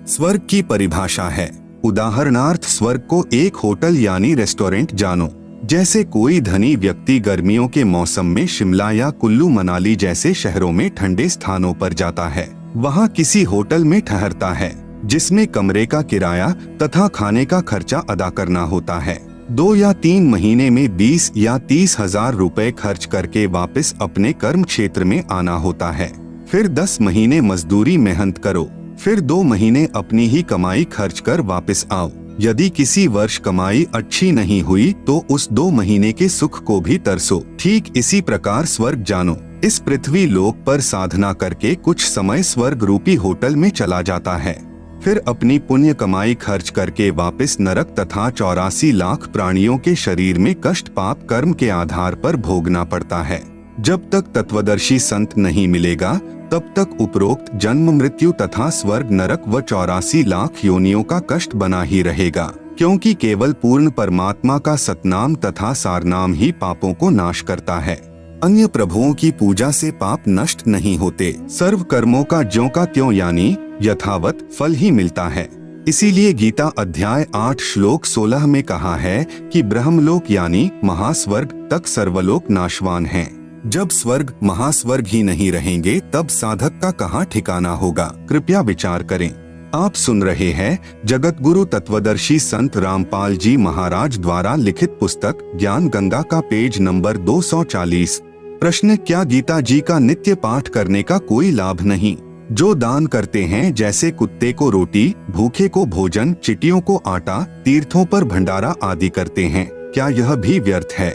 स्वर्ग की परिभाषा है। उदाहरणार्थ स्वर्ग को एक होटल यानी रेस्टोरेंट जानो। जैसे कोई धनी व्यक्ति गर्मियों के मौसम में शिमला या कुल्लू मनाली जैसे शहरों में ठंडे स्थानों पर जाता है, वहाँ किसी होटल में ठहरता है जिसमें कमरे का किराया तथा खाने का खर्चा अदा करना होता है। 2 या 3 महीने में 20 या 30 हजार रुपए खर्च करके वापस अपने कर्म क्षेत्र में आना होता है। फिर 10 महीने मजदूरी मेहनत करो, फिर 2 महीने अपनी ही कमाई खर्च कर वापस आओ। यदि किसी वर्ष कमाई अच्छी नहीं हुई तो उस 2 महीने के सुख को भी तरसो। ठीक इसी प्रकार स्वर्ग जानो। इस पृथ्वी लोक पर साधना करके कुछ समय स्वर्ग रूपी होटल में चला जाता है, फिर अपनी पुण्य कमाई खर्च करके वापस नरक तथा 84 लाख प्राणियों के शरीर में कष्ट पाप कर्म के आधार पर भोगना पड़ता है। जब तक तत्वदर्शी संत नहीं मिलेगा तब तक उपरोक्त जन्म मृत्यु तथा स्वर्ग नरक व 84 लाख योनियों का कष्ट बना ही रहेगा, क्योंकि केवल पूर्ण परमात्मा का सतनाम तथा सारनाम ही पापों को नाश करता है। अन्य प्रभुओं की पूजा से पाप नष्ट नहीं होते। सर्व कर्मों का ज्यों का त्यों यानी यथावत फल ही मिलता है। इसीलिए गीता अध्याय 8 श्लोक 16 में कहा है कि ब्रह्मलोक यानी महास्वर्ग तक सर्वलोक नाशवान हैं। जब स्वर्ग महास्वर्ग ही नहीं रहेंगे तब साधक का कहाँ ठिकाना होगा? कृपया विचार करें। आप सुन रहे हैं जगत गुरु तत्वदर्शी संत रामपाल जी महाराज द्वारा लिखित पुस्तक ज्ञान गंगा का पेज नंबर 240। प्रश्न: क्या गीता जी का नित्य पाठ करने का कोई लाभ नहीं? जो दान करते हैं, जैसे कुत्ते को रोटी, भूखे को भोजन, चिटियों को आटा, तीर्थों पर भंडारा आदि करते हैं, क्या यह भी व्यर्थ है?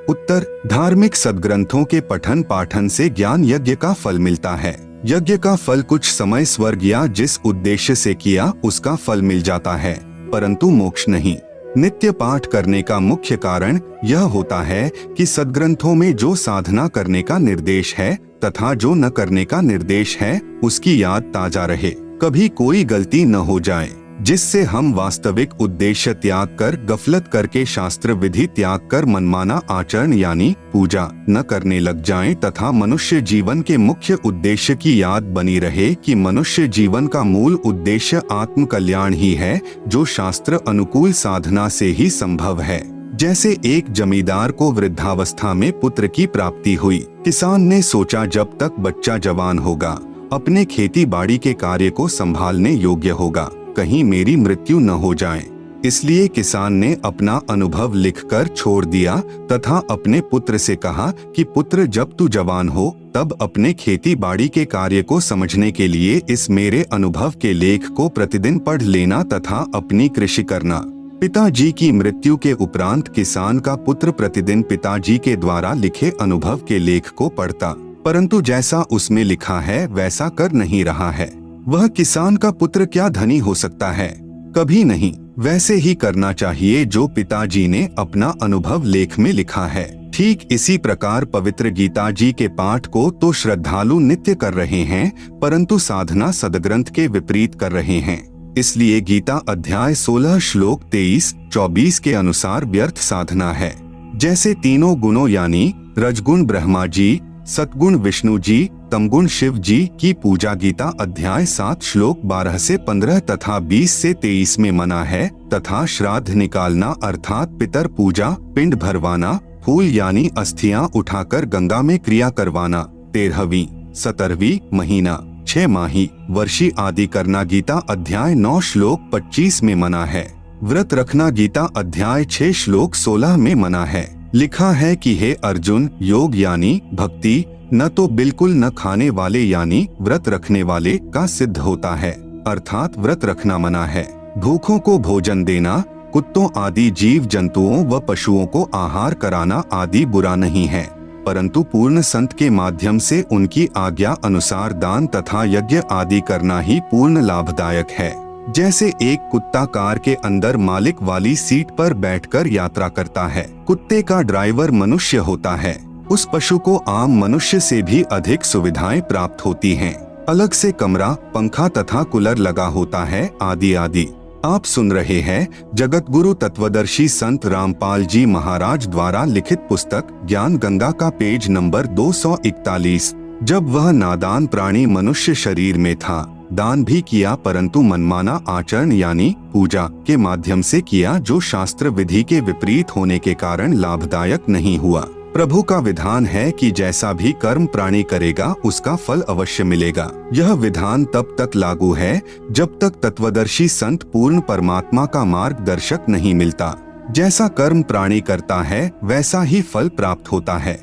उत्तर: धार्मिक सद्ग्रंथों के पठन पाठन से ज्ञान यज्ञ का फल मिलता है। यज्ञ का फल कुछ समय स्वर्ग या जिस उद्देश्य से किया उसका फल मिल जाता है, परंतु मोक्ष नहीं। नित्य पाठ करने का मुख्य कारण यह होता है कि सद्ग्रंथों में जो साधना करने का निर्देश है तथा जो न करने का निर्देश है उसकी याद ताजा रहे, कभी कोई गलती न हो जाए, जिससे हम वास्तविक उद्देश्य त्याग कर गफलत करके शास्त्र विधि त्याग कर मनमाना आचरण यानी पूजा न करने लग जाएं तथा मनुष्य जीवन के मुख्य उद्देश्य की याद बनी रहे कि मनुष्य जीवन का मूल उद्देश्य आत्म कल्याण ही है, जो शास्त्र अनुकूल साधना से ही संभव है। जैसे एक जमींदार को वृद्धावस्था में पुत्र की प्राप्ति हुई। किसान ने सोचा जब तक बच्चा जवान होगा, अपने खेती बाड़ी के कार्य को संभालने योग्य होगा, कहीं मेरी मृत्यु न हो जाए। इसलिए किसान ने अपना अनुभव लिखकर छोड़ दिया तथा अपने पुत्र से कहा कि पुत्र, जब तू जवान हो तब अपने खेती बाड़ी के कार्य को समझने के लिए इस मेरे अनुभव के लेख को प्रतिदिन पढ़ लेना तथा अपनी कृषि करना। पिताजी की मृत्यु के उपरांत किसान का पुत्र प्रतिदिन पिताजी के द्वारा लिखे अनुभव के लेख को पढ़ता, परंतु जैसा उसमें लिखा है वैसा कर नहीं रहा है। वह किसान का पुत्र क्या धनी हो सकता है? कभी नहीं। वैसे ही करना चाहिए जो पिताजी ने अपना अनुभव लेख में लिखा है। ठीक इसी प्रकार पवित्र गीता जी के पाठ को तो श्रद्धालु नित्य कर रहे हैं, परंतु साधना सदग्रंथ के विपरीत कर रहे हैं। इसलिए गीता अध्याय 16 श्लोक 23-24 के अनुसार व्यर्थ साधना है। जैसे तीनों गुणों यानी रजगुण ब्रह्मा जी, सतगुण विष्णु जी, तमगुण शिव जी की पूजा गीता अध्याय 7 श्लोक 12 से 15 तथा 20 से 23 में मना है, तथा श्राद्ध निकालना अर्थात पितर पूजा, पिंड भरवाना, फूल यानी अस्थियां उठाकर गंगा में क्रिया करवाना, 13वीं 17वीं महीना, 6 माही, वर्षी आदि करना गीता अध्याय 9 श्लोक 25 में मना है। व्रत रखना गीता अध्याय 6 श्लोक 16 में मना है। लिखा है कि हे अर्जुन, योग यानी भक्ति न तो बिल्कुल न खाने वाले यानी व्रत रखने वाले का सिद्ध होता है, अर्थात व्रत रखना मना है। भूखों को भोजन देना, कुत्तों आदि जीव जंतुओं व पशुओं को आहार कराना आदि बुरा नहीं है, परंतु पूर्ण संत के माध्यम से उनकी आज्ञा अनुसार दान तथा यज्ञ आदि करना ही पूर्ण लाभदायक है। जैसे एक कुत्ता कार के अंदर मालिक वाली सीट पर बैठकर यात्रा करता है, कुत्ते का ड्राइवर मनुष्य होता है, उस पशु को आम मनुष्य से भी अधिक सुविधाएं प्राप्त होती हैं। अलग से कमरा, पंखा तथा कूलर लगा होता है आदि आदि। आप सुन रहे हैं जगत गुरु तत्वदर्शी संत रामपाल जी महाराज द्वारा लिखित पुस्तक ज्ञान गंगा का पेज नंबर 241। जब वह नादान प्राणी मनुष्य शरीर में था दान भी किया, परंतु मनमाना आचरण यानी पूजा के माध्यम से किया, जो शास्त्र विधि के विपरीत होने के कारण लाभदायक नहीं हुआ। प्रभु का विधान है कि जैसा भी कर्म प्राणी करेगा उसका फल अवश्य मिलेगा। यह विधान तब तक लागू है जब तक तत्वदर्शी संत पूर्ण परमात्मा का मार्गदर्शक नहीं मिलता। जैसा कर्म प्राणी करता है वैसा ही फल प्राप्त होता है।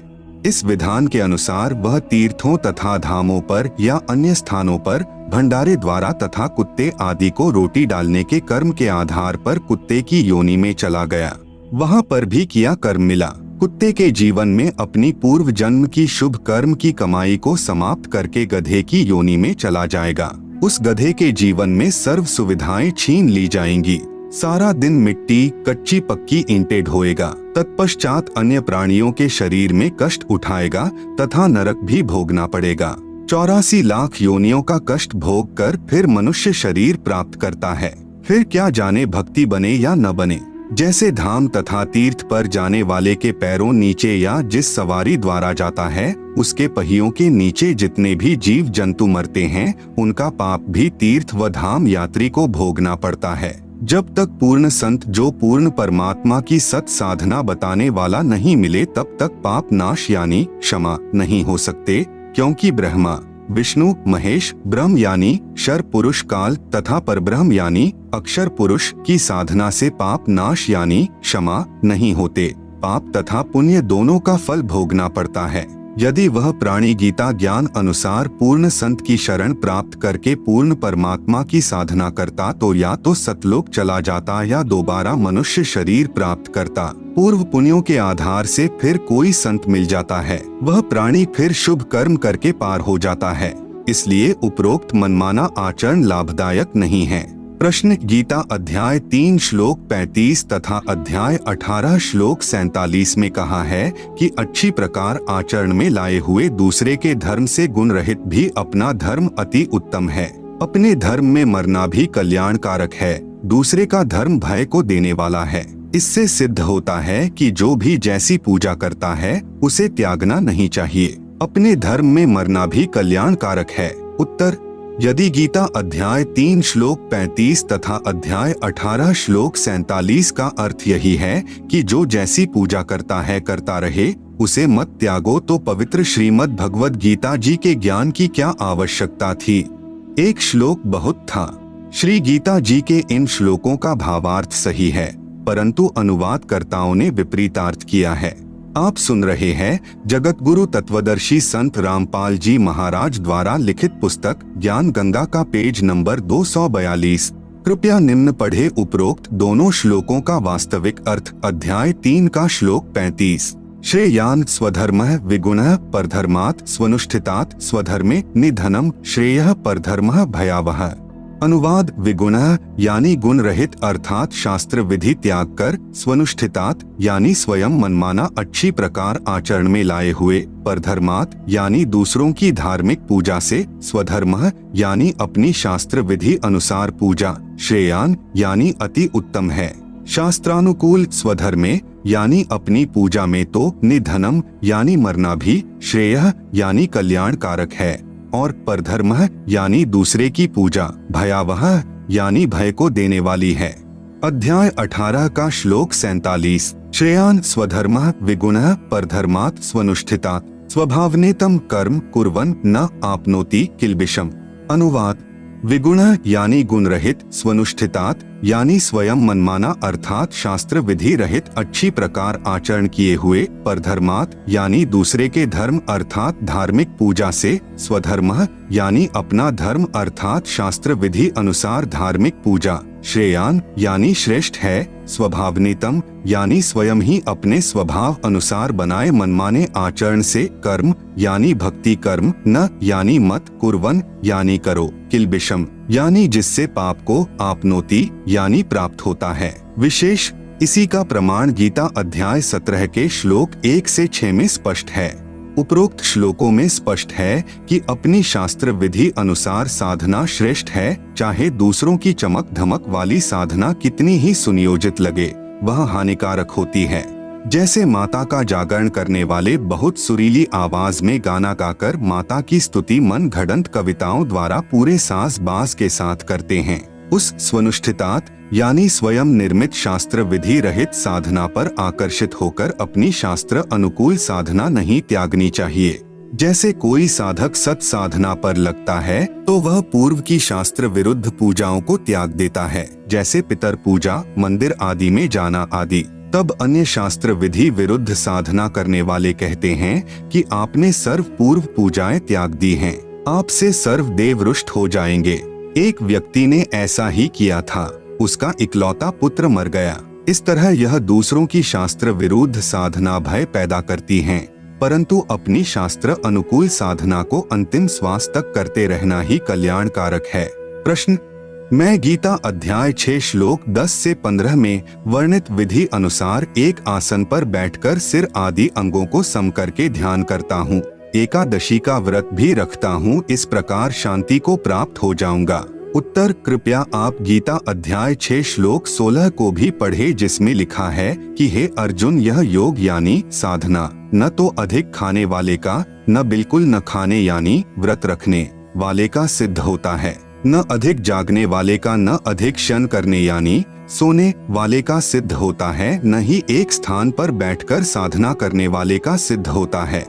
इस विधान के अनुसार वह तीर्थों तथा धामों पर या अन्य स्थानों पर भंडारे द्वारा तथा कुत्ते आदि को रोटी डालने के कर्म के आधार पर कुत्ते की योनि में चला गया। वहाँ पर भी किया कर्म मिला। कुत्ते के जीवन में अपनी पूर्व जन्म की शुभ कर्म की कमाई को समाप्त करके गधे की योनि में चला जाएगा। उस गधे के जीवन में सर्व सुविधाएं छीन ली जाएंगी। सारा दिन मिट्टी, कच्ची पक्की ईंटें ढोएगा। तत्पश्चात अन्य प्राणियों के शरीर में कष्ट उठाएगा तथा नरक भी भोगना पड़ेगा। 84 लाख योनियों का कष्ट भोग कर फिर मनुष्य शरीर प्राप्त करता है। फिर क्या जाने भक्ति बने या न बने। जैसे धाम तथा तीर्थ पर जाने वाले के पैरों नीचे या जिस सवारी द्वारा जाता है उसके पहियों के नीचे जितने भी जीव जंतु मरते हैं, उनका पाप भी तीर्थ व धाम यात्री को भोगना पड़ता है। जब तक पूर्ण संत जो पूर्ण परमात्मा की सत साधना बताने वाला नहीं मिले, तब तक पाप नाश यानी क्षमा नहीं हो सकते, क्योंकि ब्रह्मा, विष्णु, महेश, ब्रह्म यानी क्षर पुरुष काल तथा परब्रह्म यानी अक्षर पुरुष की साधना से पाप नाश यानी क्षमा नहीं होते। पाप तथा पुण्य दोनों का फल भोगना पड़ता है। यदि वह प्राणी गीता ज्ञान अनुसार पूर्ण संत की शरण प्राप्त करके पूर्ण परमात्मा की साधना करता तो या तो सतलोक चला जाता या दोबारा मनुष्य शरीर प्राप्त करता। पूर्व पुण्यों के आधार से फिर कोई संत मिल जाता है, वह प्राणी फिर शुभ कर्म करके पार हो जाता है। इसलिए उपरोक्त मनमाना आचरण लाभदायक नहीं है। प्रश्न: गीता अध्याय 3 श्लोक 35 तथा अध्याय 18 श्लोक 47 में कहा है कि अच्छी प्रकार आचरण में लाए हुए दूसरे के धर्म से गुण रहित भी अपना धर्म अति उत्तम है। अपने धर्म में मरना भी कल्याणकारक है। दूसरे का धर्म भय को देने वाला है। इससे सिद्ध होता है कि जो भी जैसी पूजा करता है उसे त्यागना नहीं चाहिए। अपने धर्म में मरना भी कल्याणकारक है। उत्तर: यदि गीता अध्याय 3 श्लोक 35 तथा अध्याय 18 श्लोक 47 का अर्थ यही है कि जो जैसी पूजा करता है करता रहे, उसे मत त्यागो, तो पवित्र श्रीमद् भगवद गीता जी के ज्ञान की क्या आवश्यकता थी। एक श्लोक बहुत था। श्री गीता जी के इन श्लोकों का भावार्थ सही है, परंतु अनुवादकर्ताओं ने विपरीतार्थ किया है। आप सुन रहे हैं जगत गुरु तत्वदर्शी संत रामपाल जी महाराज द्वारा लिखित पुस्तक ज्ञान गंगा का पेज नंबर 242। कृपया निम्न पढ़े उपरोक्त दोनों श्लोकों का वास्तविक अर्थ। अध्याय 3 का श्लोक 35। श्रेयान स्वधर्मः विगुणः परधर्मात् स्वनुष्ठितात् स्वधर्मे निधनम श्रेयः परधर्मः भयावह। अनुवाद: विगुणः यानी गुण रहित अर्थात शास्त्र विधि त्याग कर, स्वनुष्ठितात यानी स्वयं मनमाना अच्छी प्रकार आचरण में लाए हुए, परधर्मात् यानी दूसरों की धार्मिक पूजा से, स्वधर्मः यानी अपनी शास्त्र विधि अनुसार पूजा, श्रेयान यानी अति उत्तम है, शास्त्रानुकूल स्वधर्मे यानी अपनी पूजा में तो, निधनम यानी मरना भी, श्रेयः यानी कल्याणकारक है, और परधर्मः यानी दूसरे की पूजा, भयावह यानी भय को देने वाली है। अध्याय 18 का श्लोक 47। श्रेयान स्वधर्मः विगुणः परधर्मात् स्वनुष्ठितात् स्वभावनेतम कर्म कुर्वन् न आपनोति किल्बिषम्। अनुवाद: विगुणः यानी गुण रहित, स्वनुष्ठितात् यानी स्वयं मनमाना अर्थात शास्त्र विधि रहित अच्छी प्रकार आचरण किए हुए, परधर्मात् यानी दूसरे के धर्म अर्थात धार्मिक पूजा से, स्वधर्मः यानी अपना धर्म अर्थात शास्त्र विधि अनुसार धार्मिक पूजा, श्रेयान यानी श्रेष्ठ है, स्वभावनीतम यानी स्वयं ही अपने स्वभाव अनुसार बनाए मनमाने आचरण से, कर्म यानी भक्ति कर्म, न यानी मत, कुर्वन यानी करो, किल्बिषम यानी जिससे पाप को, आपनोति यानी प्राप्त होता है। विशेष इसी का प्रमाण गीता अध्याय 17 के श्लोक 1 से 6 में स्पष्ट है। उपरोक्त श्लोकों में स्पष्ट है कि अपनी शास्त्र विधि अनुसार साधना श्रेष्ठ है, चाहे दूसरों की चमक धमक वाली साधना कितनी ही सुनियोजित लगे, वह हानिकारक होती है। जैसे माता का जागरण करने वाले बहुत सुरीली आवाज में गाना गाकर माता की स्तुति मन घड़ंत कविताओं द्वारा पूरे साज बाज के साथ करते हैं। उस स्वनुष्ठितात यानी स्वयं निर्मित शास्त्र विधि रहित साधना पर आकर्षित होकर अपनी शास्त्र अनुकूल साधना नहीं त्यागनी चाहिए। जैसे कोई साधक सत साधना पर लगता है तो वह पूर्व की शास्त्र विरुद्ध पूजाओं को त्याग देता है, जैसे पितर पूजा, मंदिर आदि में जाना आदि। तब अन्य शास्त्र विधि विरुद्ध साधना करने वाले कहते हैं कि आपने सर्व पूर्व पूजाएं त्याग दी हैं, आपसे सर्व देव रुष्ट हो जाएंगे। एक व्यक्ति ने ऐसा ही किया था, उसका इकलौता पुत्र मर गया। इस तरह यह दूसरों की शास्त्र विरुद्ध साधना भय पैदा करती हैं, परंतु अपनी शास्त्र अनुकूल साधना को अंतिम श्वास तक करते रहना ही कल्याणकारक है। प्रश्न: मैं गीता अध्याय 6 श्लोक 10 से 15 में वर्णित विधि अनुसार एक आसन पर बैठकर सिर आदि अंगों को सम करके ध्यान करता हूँ, एकादशी का व्रत भी रखता हूँ, इस प्रकार शांति को प्राप्त हो जाऊंगा। उत्तर: कृपया आप गीता अध्याय 6 श्लोक 16 को भी पढ़े, जिसमें लिखा है कि हे अर्जुन, यह योग यानी साधना न तो अधिक खाने वाले का, न बिल्कुल न खाने यानी व्रत रखने वाले का सिद्ध होता है, न अधिक जागने वाले का, न अधिक क्षण करने यानी सोने वाले का सिद्ध होता है, न ही एक स्थान पर बैठकर साधना करने वाले का सिद्ध होता है।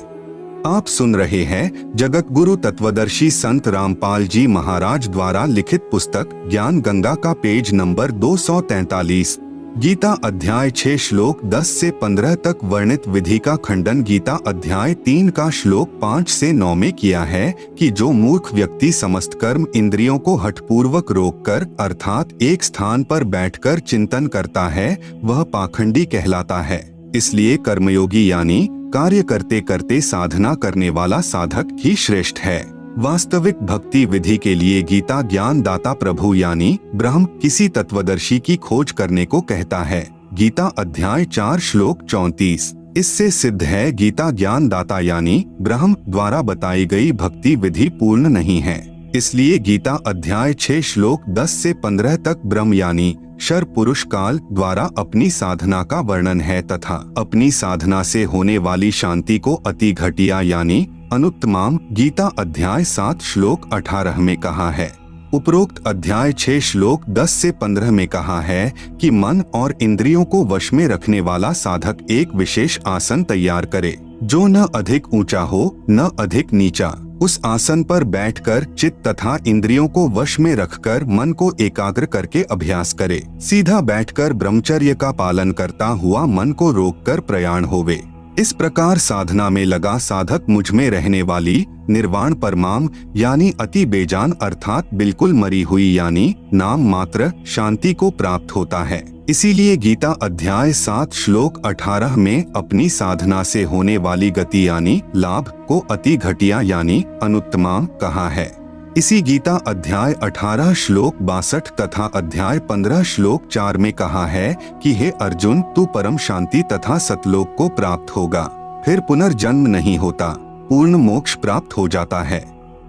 आप सुन रहे हैं जगत गुरु तत्वदर्शी संत रामपाल जी महाराज द्वारा लिखित पुस्तक ज्ञान गंगा का पेज नंबर 243। गीता अध्याय 6 श्लोक 10 से 15 तक वर्णित विधि का खंडन गीता अध्याय 3 का श्लोक 5 से 9 में किया है कि जो मूर्ख व्यक्ति समस्त कर्म इंद्रियों को हठपूर्वक रोककर अर्थात एक स्थान पर बैठकर चिंतन करता है वह पाखंडी कहलाता है। इसलिए कर्मयोगी यानी कार्य करते करते साधना करने वाला साधक ही श्रेष्ठ है। वास्तविक भक्ति विधि के लिए गीता ज्ञान दाता प्रभु यानी ब्रह्म किसी तत्वदर्शी की खोज करने को कहता है। गीता अध्याय 4 श्लोक 34। इससे सिद्ध है गीता ज्ञान दाता यानी ब्रह्म द्वारा बताई गई भक्ति विधि पूर्ण नहीं है। इसलिए गीता अध्याय 6 श्लोक 10 से 15 तक ब्रह्म यानी शर पुरुष काल द्वारा अपनी साधना का वर्णन है तथा अपनी साधना से होने वाली शांति को अति घटिया यानी अनुत्तमाम गीता अध्याय 7 श्लोक 18 में कहा है। उपरोक्त अध्याय 6 श्लोक 10 से 15 में कहा है कि मन और इंद्रियों को वश में रखने वाला साधक एक विशेष आसन तैयार करे जो न अधिक ऊंचा हो न अधिक नीचा। उस आसन पर बैठकर चित्त तथा इंद्रियों को वश में रखकर मन को एकाग्र करके अभ्यास करे। सीधा बैठकर ब्रह्मचर्य का पालन करता हुआ मन को रोककर प्रयाण होवे। इस प्रकार साधना में लगा साधक मुझ में रहने वाली निर्वाण परमाम यानी अति बेजान अर्थात बिल्कुल मरी हुई यानी नाम मात्र शांति को प्राप्त होता है। इसीलिए गीता अध्याय 7 श्लोक 18 में अपनी साधना से होने वाली गति यानी लाभ को अति घटिया यानी अनुत्तमाम कहा है। इसी गीता अध्याय 18 श्लोक 62 तथा अध्याय 15 श्लोक 4 में कहा है कि हे अर्जुन, तू परम शांति तथा सतलोक को प्राप्त होगा, फिर पुनर्जन्म नहीं होता, पूर्ण मोक्ष प्राप्त हो जाता है।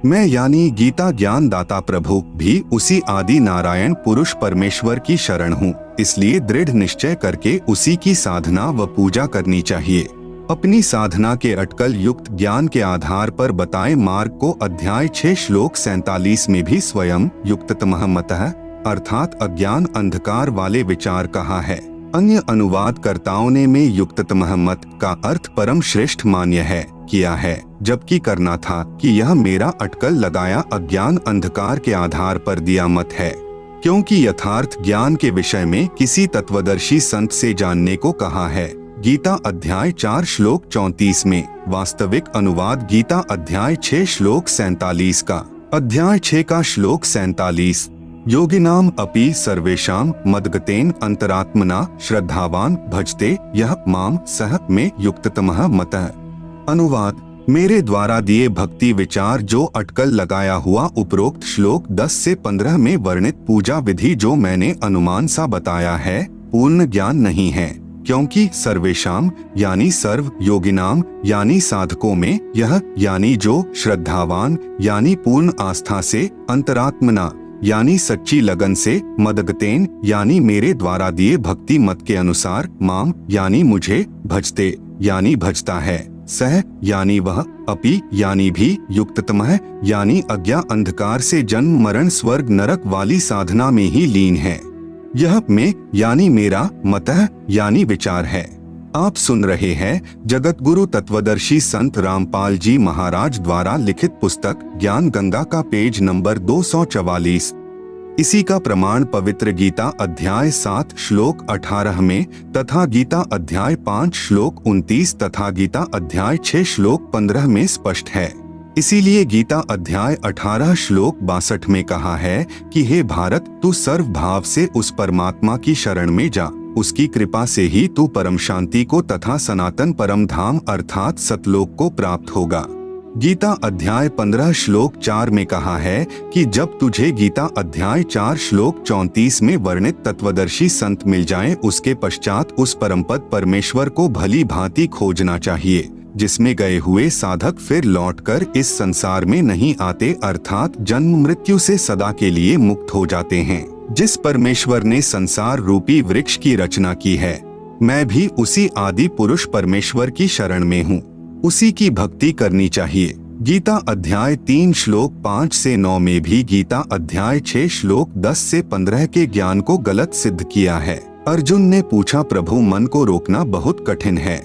मैं यानी गीता ज्ञान दाता प्रभु भी उसी आदि नारायण पुरुष परमेश्वर की शरण हूँ। इसलिए दृढ़ निश्चय करके उसी की साधना व पूजा करनी चाहिए। अपनी साधना के अटकल युक्त ज्ञान के आधार पर बताए मार्ग को अध्याय 6 श्लोक 47 में भी स्वयं युक्ततमः मतः अर्थात अज्ञान अंधकार वाले विचार कहा है। अन्य अनुवादकर्ताओं ने में युक्ततमः मत का अर्थ परम श्रेष्ठ मान्य है किया है, जबकि करना था कि यह मेरा अटकल लगाया अज्ञान अंधकार के आधार पर दिया मत है, क्योंकि यथार्थ ज्ञान के विषय में किसी तत्वदर्शी संत से जानने को कहा है। गीता अध्याय 4 श्लोक 34 में वास्तविक अनुवाद गीता अध्याय 6 श्लोक 47 का। अध्याय 6 का श्लोक 47 योगिनाम अपि सर्वेषाम मद्गतेन अंतरात्मना श्रद्धावान भजते यह माम सह में युक्ततमः मतः। अनुवाद मेरे द्वारा दिए भक्ति विचार जो अटकल लगाया हुआ उपरोक्त श्लोक 10 से 15 में वर्णित पूजा विधि जो मैंने अनुमान सा बताया है पूर्ण ज्ञान नहीं है, क्योंकि सर्वेशाम यानी सर्व योगिनाम यानी साधकों में यह यानी जो श्रद्धावान यानी पूर्ण आस्था से अंतरात्मना यानी सच्ची लगन से, मदगतेन यानी मेरे द्वारा दिए भक्ति मत के अनुसार, माम यानी मुझे, भजते यानी भजता है, सह यानी वह, अपि यानी भी, युक्ततमः यानी अज्ञा अंधकार से जन्म मरण स्वर्ग नरक वाली साधना में ही लीन है। यह मैं यानी मेरा, मतः यानी विचार है। आप सुन रहे हैं जगत गुरु तत्वदर्शी संत रामपाल जी महाराज द्वारा लिखित पुस्तक ज्ञान गंगा का पेज नंबर 244। इसी का प्रमाण पवित्र गीता अध्याय 7 श्लोक 18 में तथा गीता अध्याय 5 श्लोक 29 तथा गीता अध्याय 6 श्लोक 15 में स्पष्ट है। इसीलिए गीता अध्याय 18 श्लोक 62 में कहा है कि हे भारत, तू सर्व भाव से उस परमात्मा की शरण में जा, उसकी कृपा से ही तू परम शांति को तथा सनातन परम धाम अर्थात सतलोक को प्राप्त होगा। गीता अध्याय 15 श्लोक 4 में कहा है कि जब तुझे गीता अध्याय 4 श्लोक 34 में वर्णित तत्वदर्शी संत मिल जाएं, उसके पश्चात उस परमपद परमेश्वर को भली भांति खोजना चाहिए, जिसमें गए हुए साधक फिर लौटकर इस संसार में नहीं आते, अर्थात जन्म मृत्यु से सदा के लिए मुक्त हो जाते हैं। जिस परमेश्वर ने संसार रूपी वृक्ष की रचना की है, मैं भी उसी आदि पुरुष परमेश्वर की शरण में हूँ, उसी की भक्ति करनी चाहिए। गीता अध्याय 3 श्लोक 5 से 9 में भी गीता अध्याय 6 श्लोक 10 से 15 के ज्ञान को गलत सिद्ध किया है। अर्जुन ने पूछा, प्रभु मन को रोकना बहुत कठिन है।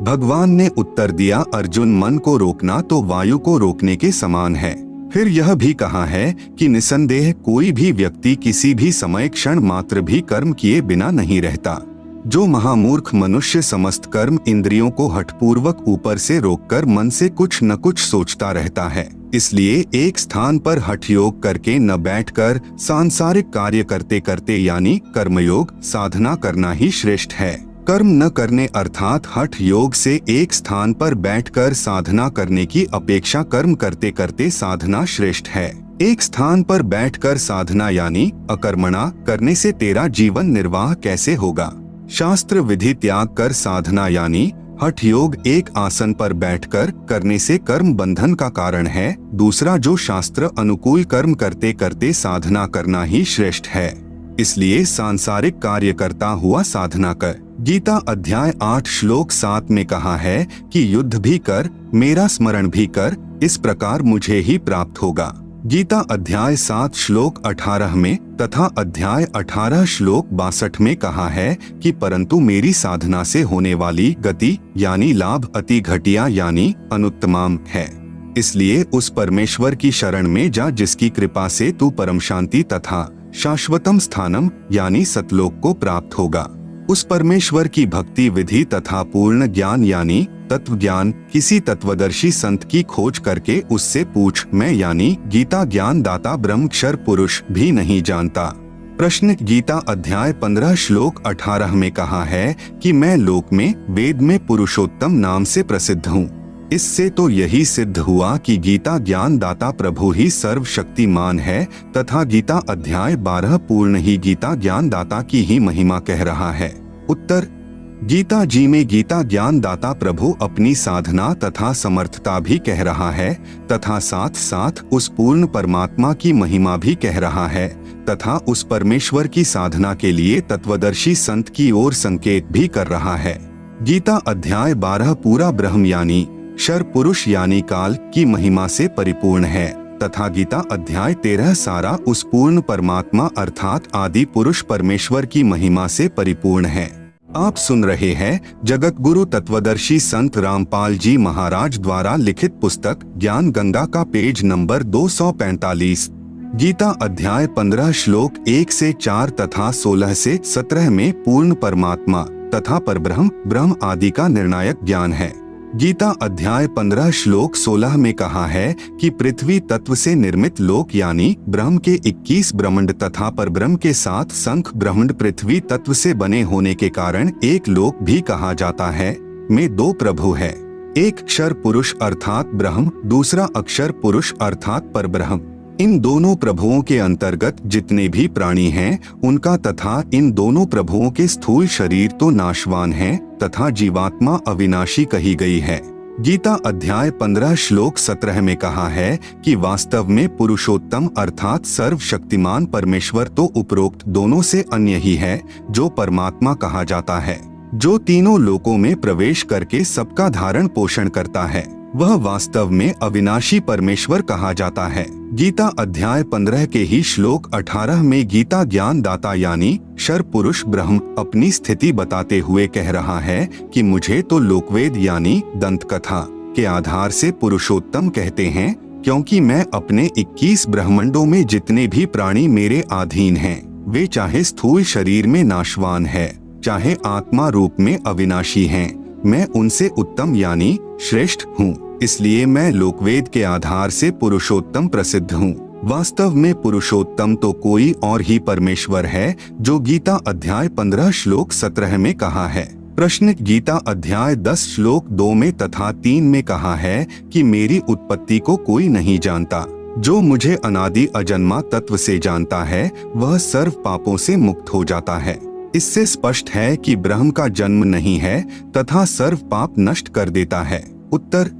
भगवान ने उत्तर दिया, अर्जुन मन को रोकना तो वायु को रोकने के समान है। फिर यह भी कहा है कि निसंदेह कोई भी व्यक्ति किसी भी समय क्षण मात्र भी कर्म किए बिना नहीं रहता। जो महामूर्ख मनुष्य समस्त कर्म इंद्रियों को हठपूर्वक ऊपर से रोककर मन से कुछ न कुछ सोचता रहता है। इसलिए एक स्थान पर हठ योग करके न बैठकर सांसारिक कार्य करते करते यानी कर्मयोग साधना करना ही श्रेष्ठ है। कर्म न करने अर्थात हठ योग से एक स्थान पर बैठकर साधना करने की अपेक्षा कर्म करते करते साधना श्रेष्ठ है। एक स्थान पर बैठकर साधना यानी अकर्मणा करने से तेरा जीवन निर्वाह कैसे होगा। शास्त्र विधि त्याग कर साधना यानी हठ योग एक आसन पर बैठकर करने से कर्म बंधन का कारण है। दूसरा जो शास्त्र अनुकूल कर्म करते करते साधना करना ही श्रेष्ठ है। इसलिए सांसारिक कार्य करता हुआ साधना कर। गीता अध्याय 8 श्लोक 7 में कहा है कि युद्ध भी कर, मेरा स्मरण भी कर, इस प्रकार मुझे ही प्राप्त होगा। गीता अध्याय 7 श्लोक 18 में तथा अध्याय 18 श्लोक 62 में कहा है कि परंतु मेरी साधना से होने वाली गति यानी लाभ अति घटिया यानी अनुत्तमाम है। इसलिए उस परमेश्वर की शरण में जा जिसकी कृपा से तू परम शांति तथा शाश्वतम स्थानम यानी सतलोक को प्राप्त होगा। उस परमेश्वर की भक्ति विधि तथा पूर्ण ज्ञान यानी तत्व ज्ञान किसी तत्वदर्शी संत की खोज करके उससे पूछ, मैं यानी गीता ज्ञान दाता ब्रह्म क्षर पुरुष भी नहीं जानता। प्रश्न गीता अध्याय 15 श्लोक 18 में कहा है कि मैं लोक में वेद में पुरुषोत्तम नाम से प्रसिद्ध हूँ। इससे तो यही सिद्ध हुआ कि गीता ज्ञान दाता प्रभु ही सर्वशक्तिमान है तथा गीता अध्याय 12 पूर्ण ही गीता ज्ञान दाता की ही महिमा कह रहा है। उत्तर, गीता जी में गीता ज्ञान दाता प्रभु अपनी साधना तथा समर्थता भी कह रहा है तथा साथ साथ उस पूर्ण परमात्मा की महिमा भी कह रहा है तथा उस परमेश्वर की साधना के लिए तत्वदर्शी संत की ओर संकेत भी कर रहा है। गीता अध्याय 12 पूरा ब्रह्म यानी क्षर पुरुष यानी काल की महिमा से परिपूर्ण है तथा गीता अध्याय 13 सारा उस पूर्ण परमात्मा अर्थात आदि पुरुष परमेश्वर की महिमा से परिपूर्ण है। आप सुन रहे हैं जगत गुरु तत्वदर्शी संत रामपाल जी महाराज द्वारा लिखित पुस्तक ज्ञान गंगा का पेज नंबर 245। गीता अध्याय 15 श्लोक 1 से 4 तथा 16 से 17 में पूर्ण परमात्मा तथा परब्रह्म ब्रह्म आदि का निर्णायक ज्ञान है। गीता अध्याय 15 श्लोक 16 में कहा है कि पृथ्वी तत्व से निर्मित लोक यानी ब्रह्म के 21 ब्रह्मांड तथा परब्रह्म के 7 संख ब्रह्मांड पृथ्वी तत्व से बने होने के कारण एक लोक भी कहा जाता है। में दो प्रभु है, एक अक्षर पुरुष अर्थात ब्रह्म, दूसरा अक्षर पुरुष अर्थात परब्रह्म। इन दोनों प्रभुओं के अंतर्गत जितने भी प्राणी हैं उनका तथा इन दोनों प्रभुओं के स्थूल शरीर तो नाशवान हैं तथा जीवात्मा अविनाशी कही गई है। गीता अध्याय 15 श्लोक 17 में कहा है कि वास्तव में पुरुषोत्तम अर्थात सर्वशक्तिमान परमेश्वर तो उपरोक्त दोनों से अन्य ही है, जो परमात्मा कहा जाता है, जो तीनों लोकों में प्रवेश करके सबका धारण पोषण करता है। वह वास्तव में अविनाशी परमेश्वर कहा जाता है। गीता अध्याय 15 के ही श्लोक 18 में गीता ज्ञान दाता यानी क्षर पुरुष ब्रह्म अपनी स्थिति बताते हुए कह रहा है कि मुझे तो लोकवेद यानी दंत कथा के आधार से पुरुषोत्तम कहते हैं, क्योंकि मैं अपने 21 ब्रह्मांडों में जितने भी प्राणी मेरे अधीन हैं, वे चाहे स्थूल शरीर में नाशवान है, चाहे आत्मा रूप में अविनाशी हैं, मैं उनसे उत्तम यानी श्रेष्ठ हूँ। इसलिए मैं लोकवेद के आधार से पुरुषोत्तम प्रसिद्ध हूँ। वास्तव में पुरुषोत्तम तो कोई और ही परमेश्वर है, जो गीता अध्याय 15 श्लोक 17 में कहा है। प्रश्न गीता अध्याय 10 श्लोक 2 में तथा 3 में कहा है कि मेरी उत्पत्ति को कोई नहीं जानता, जो मुझे अनादि अजन्मा तत्व से जानता है वह सर्व पापों से मुक्त हो जाता है। इससे स्पष्ट है कि ब्रह्म का जन्म नहीं है तथा सर्व पाप नष्ट कर देता है। उत्तर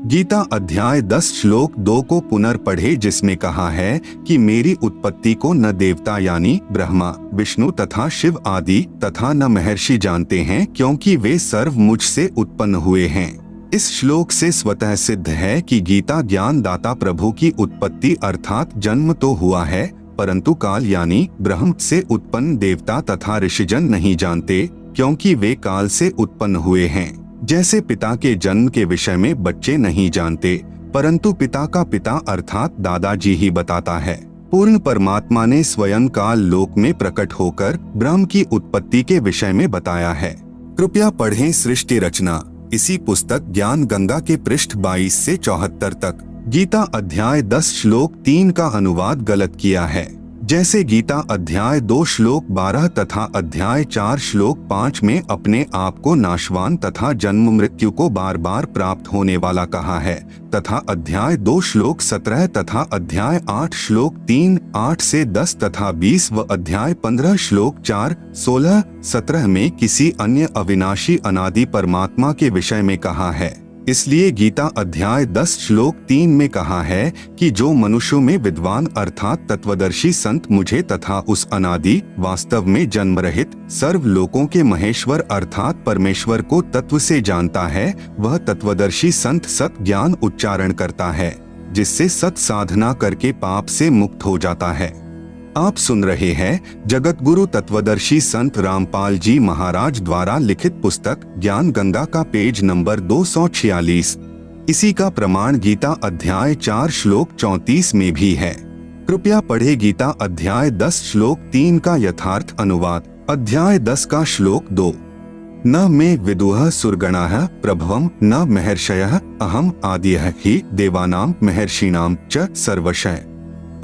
गीता अध्याय 10 श्लोक 2 को पुनर्पढ़े, जिसमें कहा है कि मेरी उत्पत्ति को न देवता यानी ब्रह्मा विष्णु तथा शिव आदि तथा न महर्षि जानते हैं, क्योंकि वे सर्व मुझसे उत्पन्न हुए हैं। इस श्लोक से स्वतः सिद्ध है कि गीता ज्ञान दाता प्रभु की उत्पत्ति अर्थात जन्म तो हुआ है, परंतु काल यानी ब्रह्म से उत्पन्न देवता तथा ऋषिजन नहीं जानते, क्योंकि वे काल से उत्पन्न हुए हैं। जैसे पिता के जन्म के विषय में बच्चे नहीं जानते, परंतु पिता का पिता अर्थात दादाजी ही बताता है। पूर्ण परमात्मा ने स्वयं काल लोक में प्रकट होकर ब्रह्म की उत्पत्ति के विषय में बताया है। कृपया पढ़ें सृष्टि रचना, इसी पुस्तक ज्ञान गंगा के पृष्ठ 22 से 74 तक। गीता अध्याय 10 श्लोक 3 का अनुवाद गलत किया है। जैसे गीता अध्याय 2 श्लोक 12 तथा अध्याय 4 श्लोक 5 में अपने आप को नाशवान तथा जन्म मृत्यु को बार बार प्राप्त होने वाला कहा है, तथा अध्याय 2 श्लोक 17 तथा अध्याय 8 श्लोक 3, 8 से 10 तथा 20 व अध्याय 15 श्लोक 4, 16, 17 में किसी अन्य अविनाशी अनादि परमात्मा के विषय में कहा है। इसलिए गीता अध्याय 10 श्लोक 3 में कहा है कि जो मनुष्यों में विद्वान अर्थात तत्वदर्शी संत मुझे तथा उस अनादि वास्तव में जन्म रहित सर्व लोकों के महेश्वर अर्थात परमेश्वर को तत्व से जानता है, वह तत्वदर्शी संत सत ज्ञान उच्चारण करता है, जिससे सत साधना करके पाप से मुक्त हो जाता है। आप सुन रहे हैं जगत गुरु तत्वदर्शी संत रामपाल जी महाराज द्वारा लिखित पुस्तक ज्ञान गंगा का पेज नंबर 246। इसी का प्रमाण गीता अध्याय 4 श्लोक 34 में भी है। कृपया पढ़े गीता अध्याय 10 श्लोक 3 का यथार्थ अनुवाद। अध्याय 10 का श्लोक 2। न मे विदुः सुरगणाः प्रभवं न महर्षयः अहम आदिः हि देवानां महर्षिणां च सर्वशः।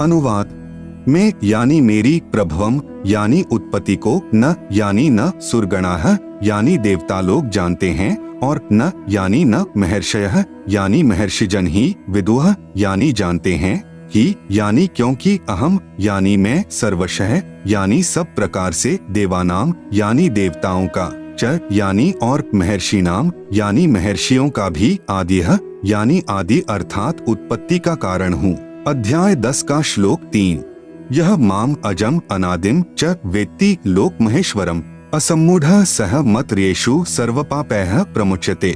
अनुवाद मैं यानी मेरी, प्रभवम यानी उत्पत्ति को, न यानी न सुरगणाः यानी देवता लोग जानते हैं, और न यानी न महर्षयः यानी महर्षिजन ही, विदुः यानी जानते हैं, ही यानी क्योंकि, अहम यानी मैं, सर्वशः यानी सब प्रकार से, देवानाम यानी देवताओं का, च यानी और, महर्षिनाम यानी महर्षियों का भी, आदिः यानी आदि अर्थात उत्पत्ति का कारण हूँ। अध्याय 10 का श्लोक 3। यह माम अजम अनादिम च वेत्ति लोक महेश्वरम असम्मूढ़ः सह मत्र्येषु सर्वपापैः प्रमुच्यते।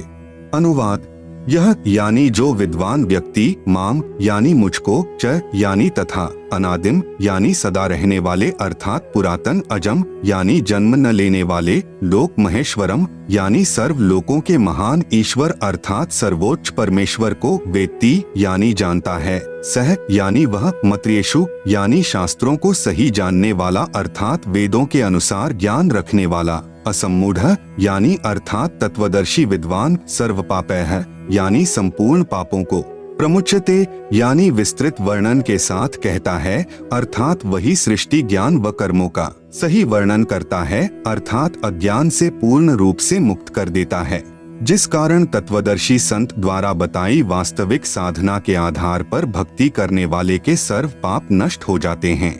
अनुवाद यह यानी जो विद्वान व्यक्ति माम यानी मुझको, च यानी तथा, अनादिम यानी सदा रहने वाले अर्थात पुरातन, अजम यानी जन्म न लेने वाले, लोक महेश्वरम यानी सर्व लोकों के महान ईश्वर अर्थात सर्वोच्च परमेश्वर को, वेत्ति यानी जानता है, सह यानी वह, मत्र्येषु यानी शास्त्रों को सही जानने वाला अर्थात वेदों के अनुसार ज्ञान रखने वाला, असम्मूढ़ः यानी अर्थात तत्वदर्शी विद्वान, सर्वपापैः यानी संपूर्ण पापों को, प्रमुच्यते यानी विस्तृत वर्णन के साथ कहता है अर्थात वही सृष्टि ज्ञान व कर्मों का सही वर्णन करता है अर्थात अज्ञान से पूर्ण रूप से मुक्त कर देता है, जिस कारण तत्वदर्शी संत द्वारा बताई वास्तविक साधना के आधार पर भक्ति करने वाले के सर्व पाप नष्ट हो जाते हैं।